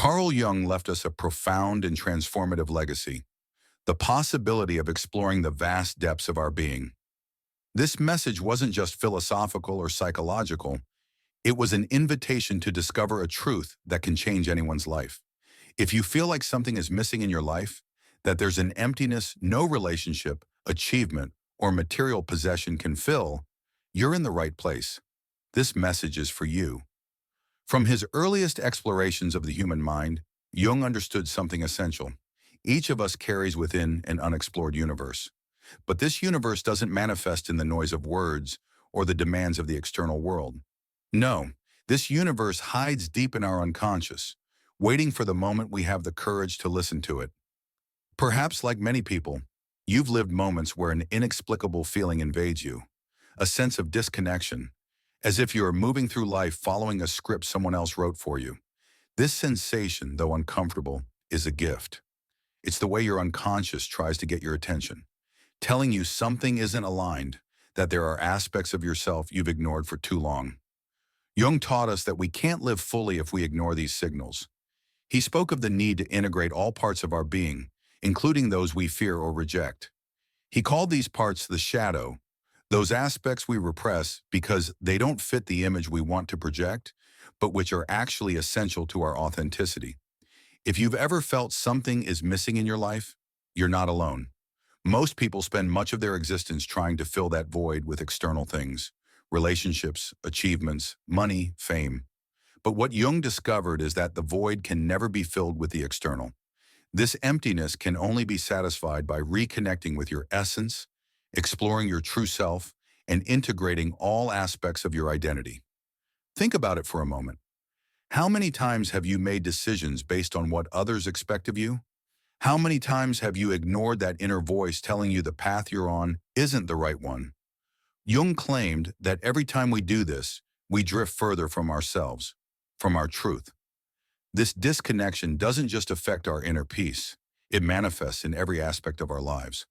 Carl Jung left us a profound and transformative legacy, the possibility of exploring the vast depths of our being. This message wasn't just philosophical or psychological, it was an invitation to discover a truth that can change anyone's life. If you feel like something is missing in your life, that there's an emptiness no relationship, achievement, or material possession can fill, you're in the right place. This message is for you. From his earliest explorations of the human mind, Jung understood something essential. Each of us carries within an unexplored universe. But this universe doesn't manifest in the noise of words or the demands of the external world. No, this universe hides deep in our unconscious, waiting for the moment we have the courage to listen to it. Perhaps like many people, you've lived moments where an inexplicable feeling invades you, a sense of disconnection, as if you are moving through life following a script someone else wrote for you. This sensation, though uncomfortable, is a gift. It's the way your unconscious tries to get your attention, telling you something isn't aligned, that there are aspects of yourself you've ignored for too long. Jung taught us that we can't live fully if we ignore these signals. He spoke of the need to integrate all parts of our being, including those we fear or reject. He called these parts the shadow, those aspects we repress because they don't fit the image we want to project, but which are actually essential to our authenticity. If you've ever felt something is missing in your life, you're not alone. Most people spend much of their existence trying to fill that void with external things, relationships, achievements, money, fame. But what Jung discovered is that the void can never be filled with the external. This emptiness can only be satisfied by reconnecting with your essence, exploring your true self, and integrating all aspects of your identity. Think about it for a moment. How many times have you made decisions based on what others expect of you? How many times have you ignored that inner voice telling you the path you're on isn't the right one? Jung claimed that every time we do this, we drift further from ourselves, from our truth. This disconnection doesn't just affect our inner peace, it manifests in every aspect of our lives.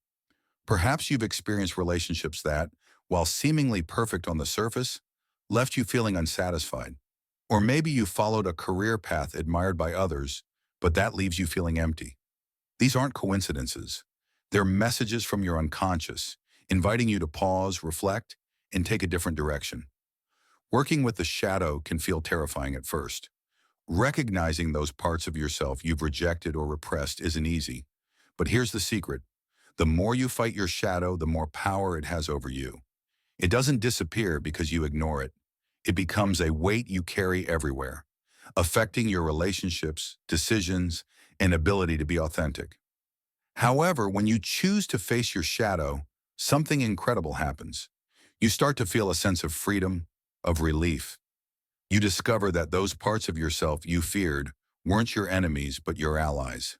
Perhaps you've experienced relationships that, while seemingly perfect on the surface, left you feeling unsatisfied. Or maybe you followed a career path admired by others, but that leaves you feeling empty. These aren't coincidences. They're messages from your unconscious, inviting you to pause, reflect, and take a different direction. Working with the shadow can feel terrifying at first. Recognizing those parts of yourself you've rejected or repressed isn't easy. But here's the secret. The more you fight your shadow, the more power it has over you. It doesn't disappear because you ignore it. It becomes a weight you carry everywhere, affecting your relationships, decisions, and ability to be authentic. However, when you choose to face your shadow, something incredible happens. You start to feel a sense of freedom, of relief. You discover that those parts of yourself you feared weren't your enemies but your allies.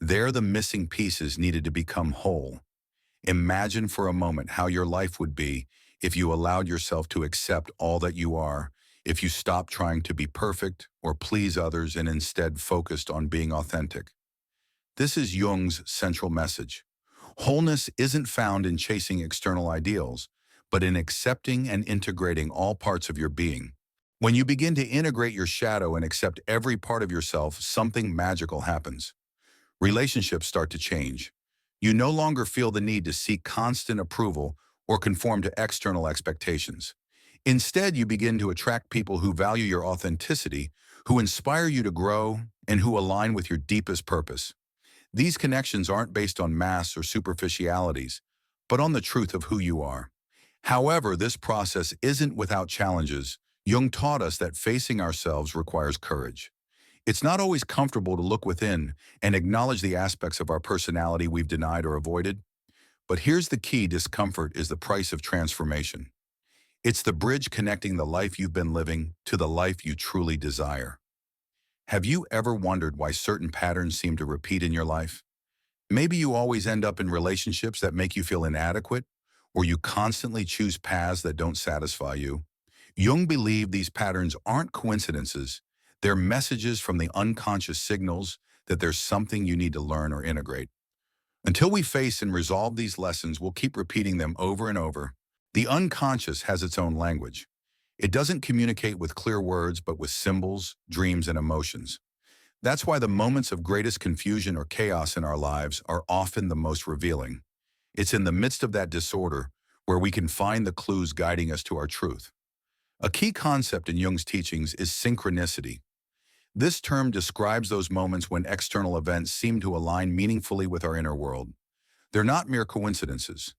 They're the missing pieces needed to become whole. Imagine for a moment how your life would be if you allowed yourself to accept all that you are, if you stopped trying to be perfect or please others and instead focused on being authentic. This is Jung's central message. Wholeness isn't found in chasing external ideals, but in accepting and integrating all parts of your being. When you begin to integrate your shadow and accept every part of yourself, something magical happens. Relationships start to change. You no longer feel the need to seek constant approval or conform to external expectations. Instead, you begin to attract people who value your authenticity, who inspire you to grow, and who align with your deepest purpose. These connections aren't based on mass or superficialities, but on the truth of who you are. However, this process isn't without challenges. Jung taught us that facing ourselves requires courage. It's not always comfortable to look within and acknowledge the aspects of our personality we've denied or avoided. But here's the key: discomfort is the price of transformation. It's the bridge connecting the life you've been living to the life you truly desire. Have you ever wondered why certain patterns seem to repeat in your life? Maybe you always end up in relationships that make you feel inadequate, or you constantly choose paths that don't satisfy you. Jung believed these patterns aren't coincidences. They're messages from the unconscious signals that there's something you need to learn or integrate. Until we face and resolve these lessons, we'll keep repeating them over and over. The unconscious has its own language. It doesn't communicate with clear words, but with symbols, dreams, and emotions. That's why the moments of greatest confusion or chaos in our lives are often the most revealing. It's in the midst of that disorder where we can find the clues guiding us to our truth. A key concept in Jung's teachings is synchronicity. This term describes those moments when external events seem to align meaningfully with our inner world. They're not mere coincidences.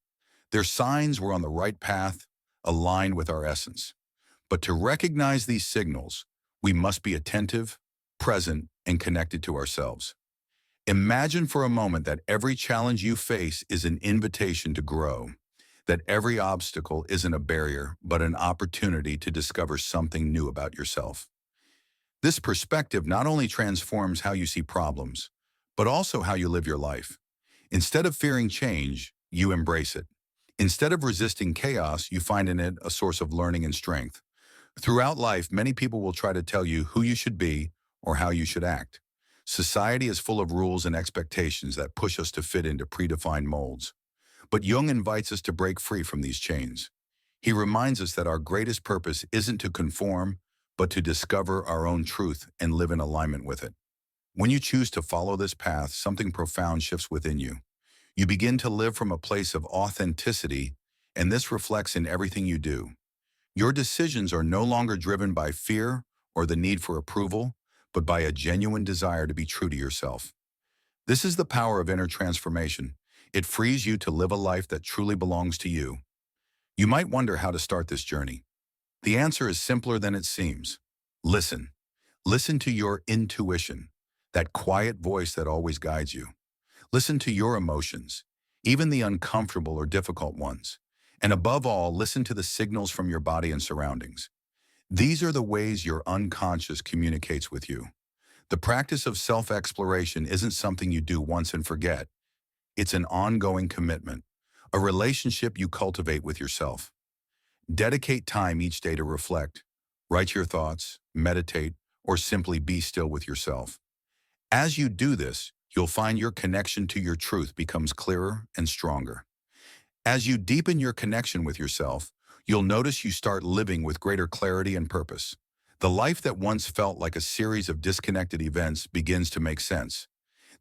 They're signs we're on the right path, aligned with our essence. But to recognize these signals, we must be attentive, present, and connected to ourselves. Imagine for a moment that every challenge you face is an invitation to grow, that every obstacle isn't a barrier, but an opportunity to discover something new about yourself. This perspective not only transforms how you see problems, but also how you live your life. Instead of fearing change, you embrace it. Instead of resisting chaos, you find in it a source of learning and strength. Throughout life, many people will try to tell you who you should be or how you should act. Society is full of rules and expectations that push us to fit into predefined molds. But Jung invites us to break free from these chains. He reminds us that our greatest purpose isn't to conform, but to discover our own truth and live in alignment with it. When you choose to follow this path, something profound shifts within you. You begin to live from a place of authenticity, and this reflects in everything you do. Your decisions are no longer driven by fear or the need for approval, but by a genuine desire to be true to yourself. This is the power of inner transformation. It frees you to live a life that truly belongs to you. You might wonder how to start this journey. The answer is simpler than it seems. Listen. Listen to your intuition, that quiet voice that always guides you. Listen to your emotions, even the uncomfortable or difficult ones. And above all, listen to the signals from your body and surroundings. These are the ways your unconscious communicates with you. The practice of self-exploration isn't something you do once and forget. It's an ongoing commitment, a relationship you cultivate with yourself. Dedicate time each day to reflect, write your thoughts, meditate, or simply be still with yourself. As you do this, you'll find your connection to your truth becomes clearer and stronger. As you deepen your connection with yourself, you'll notice you start living with greater clarity and purpose. The life that once felt like a series of disconnected events begins to make sense.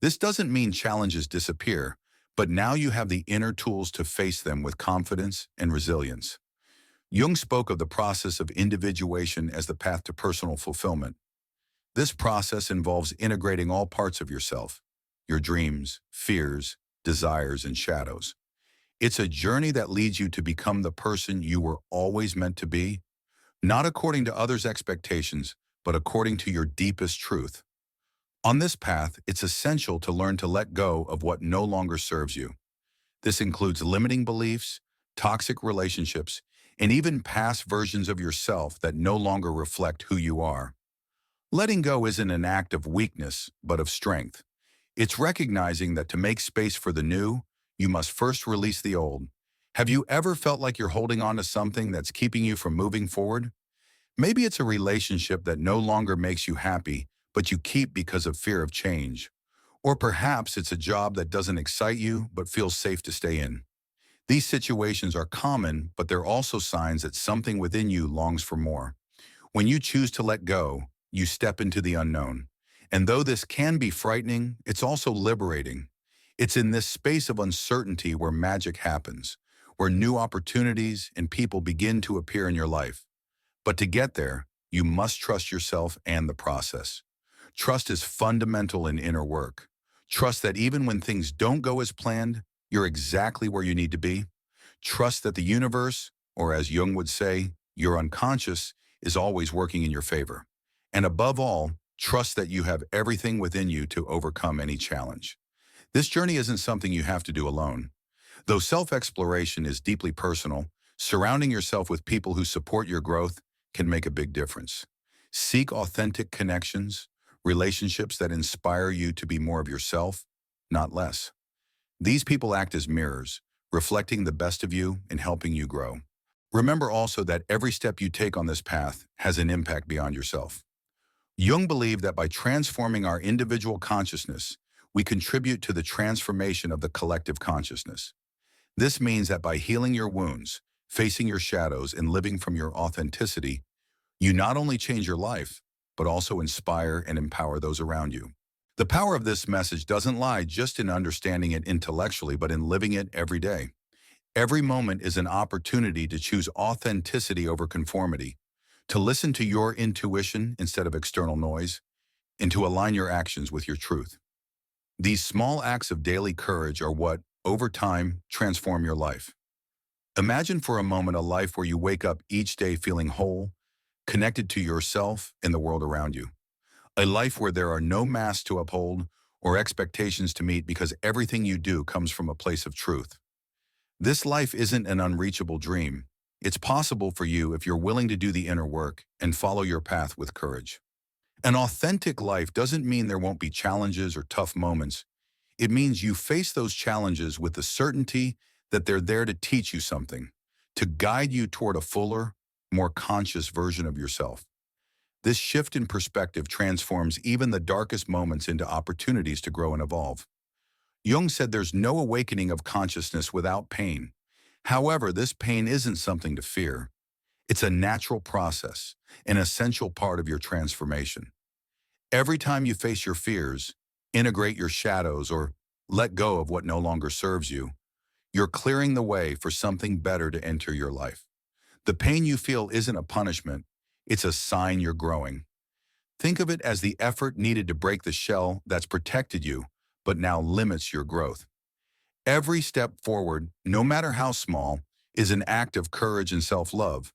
This doesn't mean challenges disappear, but now you have the inner tools to face them with confidence and resilience. Jung spoke of the process of individuation as the path to personal fulfillment. This process involves integrating all parts of yourself, your dreams, fears, desires, and shadows. It's a journey that leads you to become the person you were always meant to be, not according to others' expectations, but according to your deepest truth. On this path, it's essential to learn to let go of what no longer serves you. This includes limiting beliefs, toxic relationships, and even past versions of yourself that no longer reflect who you are. Letting go isn't an act of weakness, but of strength. It's recognizing that to make space for the new, you must first release the old. Have you ever felt like you're holding on to something that's keeping you from moving forward? Maybe it's a relationship that no longer makes you happy, but you keep because of fear of change. Or perhaps it's a job that doesn't excite you, but feels safe to stay in. These situations are common, but they're also signs that something within you longs for more. When you choose to let go, you step into the unknown. And though this can be frightening, it's also liberating. It's in this space of uncertainty where magic happens, where new opportunities and people begin to appear in your life. But to get there, you must trust yourself and the process. Trust is fundamental in inner work. Trust that even when things don't go as planned, you're exactly where you need to be. Trust that the universe, or as Jung would say, your unconscious, is always working in your favor. And above all, trust that you have everything within you to overcome any challenge. This journey isn't something you have to do alone. Though self-exploration is deeply personal, surrounding yourself with people who support your growth can make a big difference. Seek authentic connections, relationships that inspire you to be more of yourself, not less. These people act as mirrors, reflecting the best of you and helping you grow. Remember also that every step you take on this path has an impact beyond yourself. Jung believed that by transforming our individual consciousness, we contribute to the transformation of the collective consciousness. This means that by healing your wounds, facing your shadows, and living from your authenticity, you not only change your life, but also inspire and empower those around you. The power of this message doesn't lie just in understanding it intellectually, but in living it every day. Every moment is an opportunity to choose authenticity over conformity, to listen to your intuition instead of external noise, and to align your actions with your truth. These small acts of daily courage are what, over time, transform your life. Imagine for a moment a life where you wake up each day feeling whole, connected to yourself and the world around you. A life where there are no masks to uphold or expectations to meet because everything you do comes from a place of truth. This life isn't an unreachable dream. It's possible for you if you're willing to do the inner work and follow your path with courage. An authentic life doesn't mean there won't be challenges or tough moments. It means you face those challenges with the certainty that they're there to teach you something, to guide you toward a fuller, more conscious version of yourself. This shift in perspective transforms even the darkest moments into opportunities to grow and evolve. Jung said there's no awakening of consciousness without pain. However, this pain isn't something to fear. It's a natural process, an essential part of your transformation. Every time you face your fears, integrate your shadows, or let go of what no longer serves you, you're clearing the way for something better to enter your life. The pain you feel isn't a punishment, it's a sign you're growing. Think of it as the effort needed to break the shell that's protected you, but now limits your growth. Every step forward, no matter how small, is an act of courage and self-love.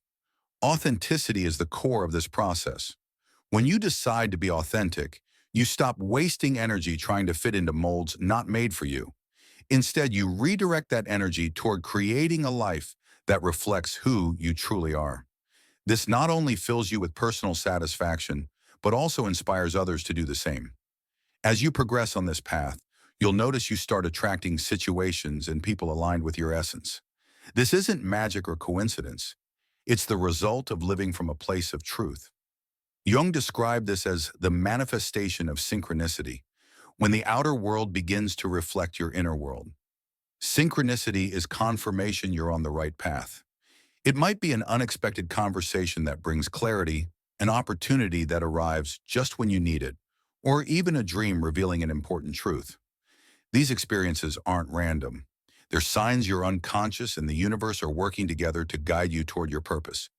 Authenticity is the core of this process. When you decide to be authentic, you stop wasting energy trying to fit into molds not made for you. Instead, you redirect that energy toward creating a life that reflects who you truly are. This not only fills you with personal satisfaction, but also inspires others to do the same. As you progress on this path, you'll notice you start attracting situations and people aligned with your essence. This isn't magic or coincidence. It's the result of living from a place of truth. Jung described this as the manifestation of synchronicity, when the outer world begins to reflect your inner world. Synchronicity is confirmation you're on the right path. It might be an unexpected conversation that brings clarity, an opportunity that arrives just when you need it, or even a dream revealing an important truth. These experiences aren't random. They're signs your unconscious and the universe are working together to guide you toward your purpose.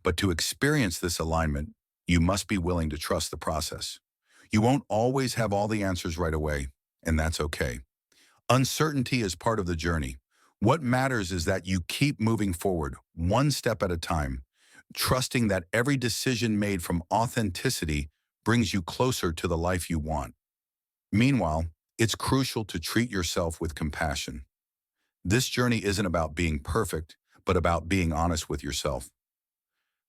But to experience this alignment, you must be willing to trust the process. You won't always have all the answers right away, and that's okay. Uncertainty is part of the journey. What matters is that you keep moving forward, one step at a time, trusting that every decision made from authenticity brings you closer to the life you want. Meanwhile, it's crucial to treat yourself with compassion. This journey isn't about being perfect, but about being honest with yourself.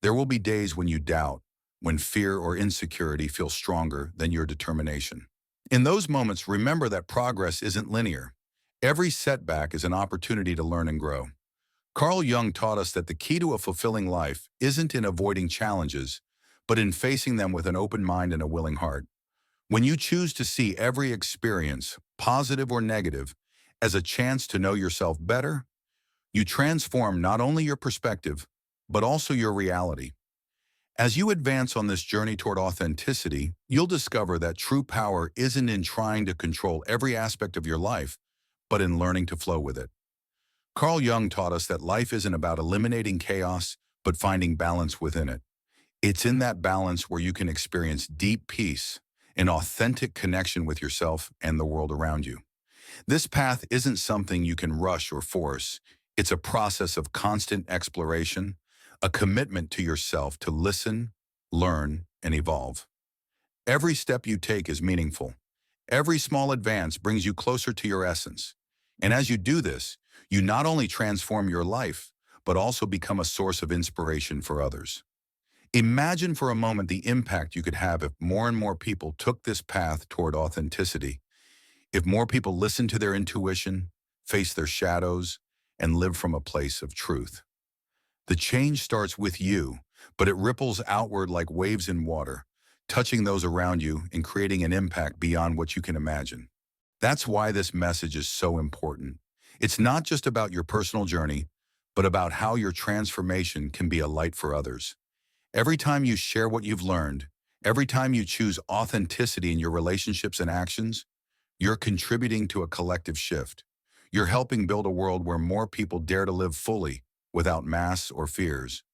There will be days when you doubt, when fear or insecurity feel stronger than your determination. In those moments, remember that progress isn't linear. Every setback is an opportunity to learn and grow. Carl Jung taught us that the key to a fulfilling life isn't in avoiding challenges, but in facing them with an open mind and a willing heart. When you choose to see every experience, positive or negative, as a chance to know yourself better, you transform not only your perspective, but also your reality. As you advance on this journey toward authenticity, you'll discover that true power isn't in trying to control every aspect of your life, but in learning to flow with it. Carl Jung taught us that life isn't about eliminating chaos, but finding balance within it. It's in that balance where you can experience deep peace, an authentic connection with yourself and the world around you. This path isn't something you can rush or force. It's a process of constant exploration, a commitment to yourself to listen, learn, and evolve. Every step you take is meaningful. Every small advance brings you closer to your essence. And as you do this, you not only transform your life, but also become a source of inspiration for others. Imagine for a moment the impact you could have if more and more people took this path toward authenticity. If more people listened to their intuition, faced their shadows, and lived from a place of truth. The change starts with you, but it ripples outward like waves in water, touching those around you and creating an impact beyond what you can imagine. That's why this message is so important. It's not just about your personal journey, but about how your transformation can be a light for others. Every time you share what you've learned, Every time you choose authenticity in your relationships and actions, you're contributing to a collective shift. You're helping build a world where more people dare to live fully, without masks or fears.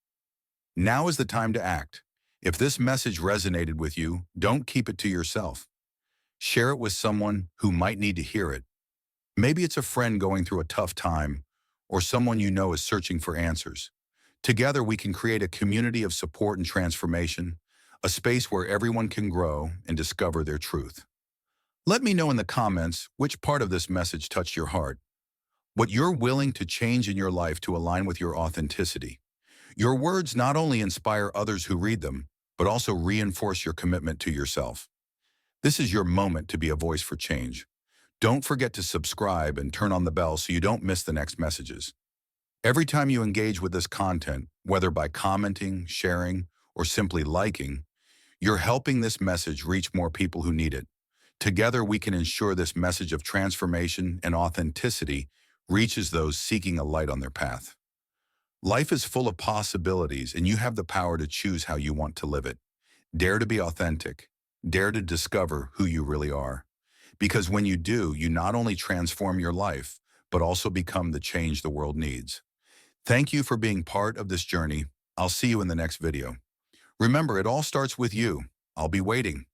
Now is the time to act. If this message resonated with you, don't keep it to yourself. Share it with someone who might need to hear it. Maybe it's a friend going through a tough time, or someone you know is searching for answers. Together, we can create a community of support and transformation, a space where everyone can grow and discover their truth. Let me know in the comments which part of this message touched your heart, what you're willing to change in your life to align with your authenticity. Your words not only inspire others who read them, but also reinforce your commitment to yourself. This is your moment to be a voice for change. Don't forget to subscribe and turn on the bell so you don't miss the next messages. Every time you engage with this content, whether by commenting, sharing, or simply liking, you're helping this message reach more people who need it. Together, we can ensure this message of transformation and authenticity reaches those seeking a light on their path. Life is full of possibilities, and you have the power to choose how you want to live it. Dare to be authentic. Dare to discover who you really are. Because when you do, you not only transform your life, but also become the change the world needs. Thank you for being part of this journey. I'll see you in the next video. Remember, it all starts with you. I'll be waiting.